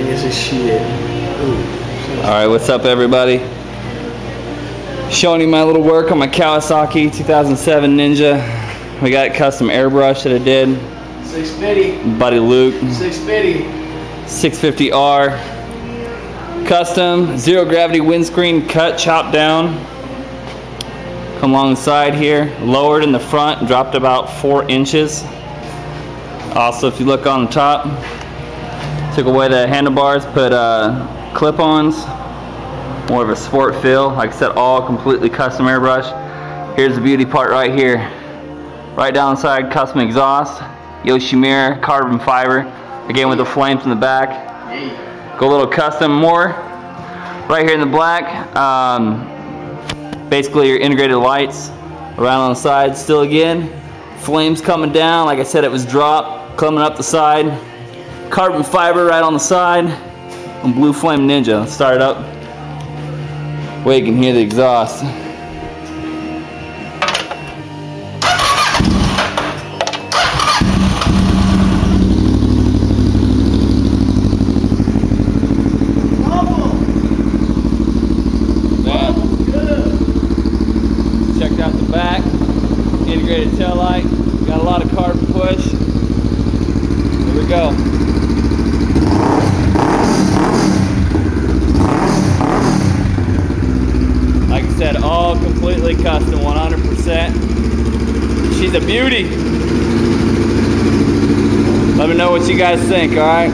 guess it's shit. Alright, what's up everybody? Showing you my little work on my Kawasaki 2007 Ninja. We got custom airbrush that I did. 650. Buddy Luke. 650. 650R. Custom zero gravity windscreen cut, chopped down. Come along the side here, lowered in the front, dropped about 4 inches. Also, if you look on the top, took away the handlebars, put clip-ons, more of a sport feel. Like I said, all completely custom airbrush. Here's the beauty part right here. Right down the side, custom exhaust, Yoshimura carbon fiber, again with the flames in the back. Go a little custom more. Right here in the black, basically your integrated lights around on the side. Still again, flames coming down. Like I said, it was dropped, coming up the side. Carbon fiber right on the side. And Blue Flame Ninja. Let's start it up. Way you can hear the exhaust. Checked out the back. Integrated taillight. Got a lot of carbon push. Here we go. Like I said, all completely custom, 100%. She's a beauty. Let me know what you guys think, alright?